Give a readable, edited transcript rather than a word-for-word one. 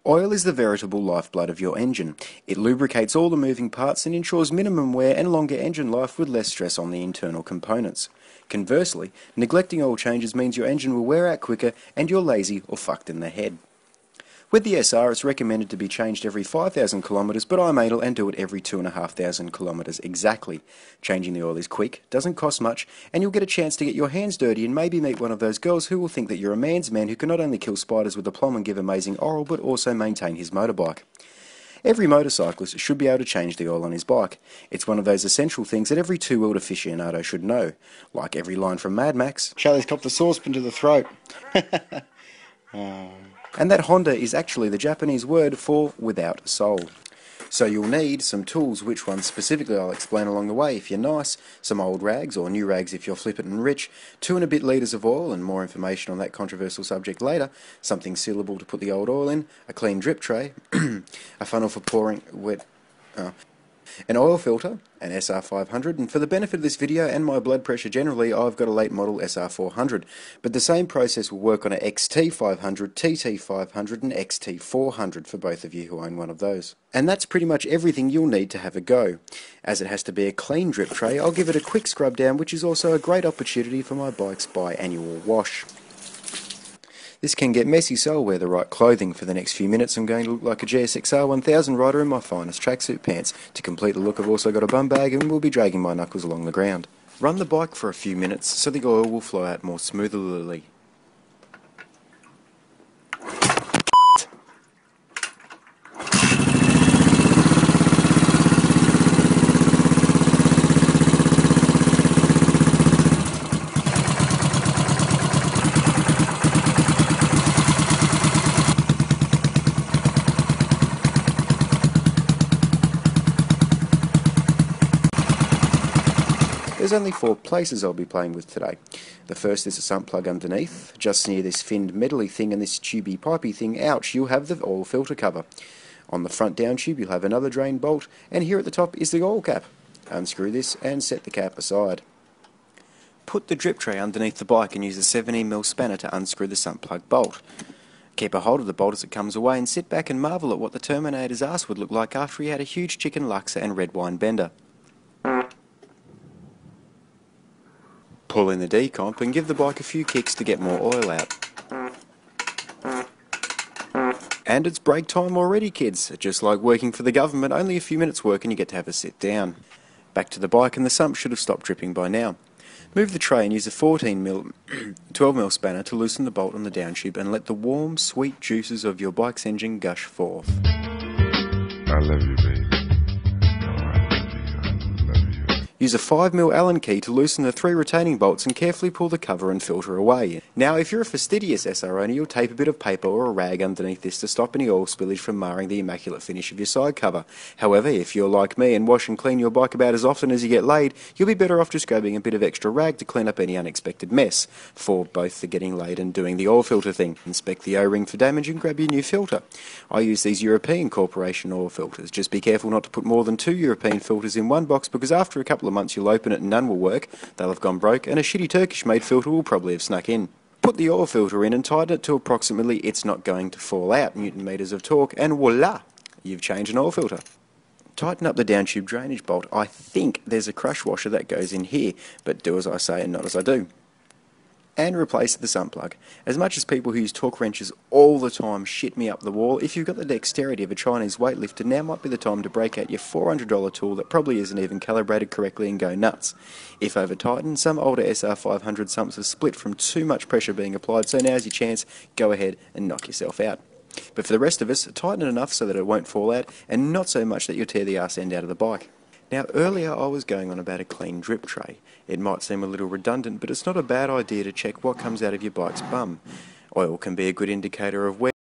Oil is the veritable lifeblood of your engine. It lubricates all the moving parts and ensures minimum wear and longer engine life with less stress on the internal components. Conversely, neglecting oil changes means your engine will wear out quicker and you're lazy or fucked in the head. With the SR, it's recommended to be changed every 5,000 kilometres, but I'm anal and do it every 2,500 kilometres exactly. Changing the oil is quick, doesn't cost much, and you'll get a chance to get your hands dirty and maybe meet one of those girls who will think that you're a man's man who can not only kill spiders with a plum and give amazing oral, but also maintain his motorbike. Every motorcyclist should be able to change the oil on his bike. It's one of those essential things that every two-wheeled aficionado should know. Like every line from Mad Max, Charlie's copped the saucepan to the throat. and that Honda is actually the Japanese word for without soul. So you'll need some tools, which ones specifically I'll explain along the way if you're nice, some old rags or new rags if you're flippant and rich, 2 and a bit litres of oil and more information on that controversial subject later, something sealable to put the old oil in, a clean drip tray, a funnel for pouring an oil filter, an SR500, and for the benefit of this video and my blood pressure generally, I've got a late model SR400, but the same process will work on a XT500, TT500 and XT400 for both of you who own one of those. And that's pretty much everything you'll need to have a go. As it has to be a clean drip tray, I'll give it a quick scrub down, which is also a great opportunity for my bike's biannual wash. This can get messy, so I'll wear the right clothing. For the next few minutes I'm going to look like a GSXR 1000 rider in my finest tracksuit pants. To complete the look I've also got a bum bag and will be dragging my knuckles along the ground. Run the bike for a few minutes so the oil will flow out more smoothly. There's only 4 places I'll be playing with today. The first is a sump plug underneath. Just near this finned metally thing and this tubey pipey thing, ouch, you'll have the oil filter cover. On the front down tube you'll have another drain bolt, and here at the top is the oil cap. Unscrew this and set the cap aside. Put the drip tray underneath the bike and use a 17mm spanner to unscrew the sump plug bolt. Keep a hold of the bolt as it comes away and sit back and marvel at what the Terminator's ass would look like after he had a huge chicken laksa and red wine bender. Pull in the decomp and give the bike a few kicks to get more oil out. And it's break time already, kids. Just like working for the government, only a few minutes work and you get to have a sit down. Back to the bike, and the sump should have stopped dripping by now. Move the tray and use a 12mm spanner to loosen the bolt on the down tube and let the warm, sweet juices of your bike's engine gush forth. I love you, baby. Use a 5mm Allen key to loosen the 3 retaining bolts and carefully pull the cover and filter away. Now, if you're a fastidious SR owner, you'll tape a bit of paper or a rag underneath this to stop any oil spillage from marring the immaculate finish of your side cover. However, if you're like me and wash and clean your bike about as often as you get laid, you'll be better off just grabbing a bit of extra rag to clean up any unexpected mess, for both the getting laid and doing the oil filter thing. Inspect the O-ring for damage and grab your new filter. I use these European Corporation oil filters. Just be careful not to put more than 2 European filters in one box, because after a couple of months you'll open it and none will work, they'll have gone broke, and a shitty Turkish made filter will probably have snuck in. Put the oil filter in and tighten it to approximately it's not going to fall out Newton meters of torque, and voila, you've changed an oil filter. Tighten up the down tube drainage bolt. I think there's a crush washer that goes in here, but do as I say and not as I do. And replace the sump plug. As much as people who use torque wrenches all the time shit me up the wall, if you've got the dexterity of a Chinese weightlifter, now might be the time to break out your $400 tool that probably isn't even calibrated correctly and go nuts. If over tightened, some older SR500 sumps have split from too much pressure being applied, so now's your chance, go ahead and knock yourself out. But for the rest of us, tighten it enough so that it won't fall out, and not so much that you'll tear the arse end out of the bike. Now, earlier I was going on about a clean drip tray. It might seem a little redundant, but it's not a bad idea to check what comes out of your bike's bum. Oil can be a good indicator of wear.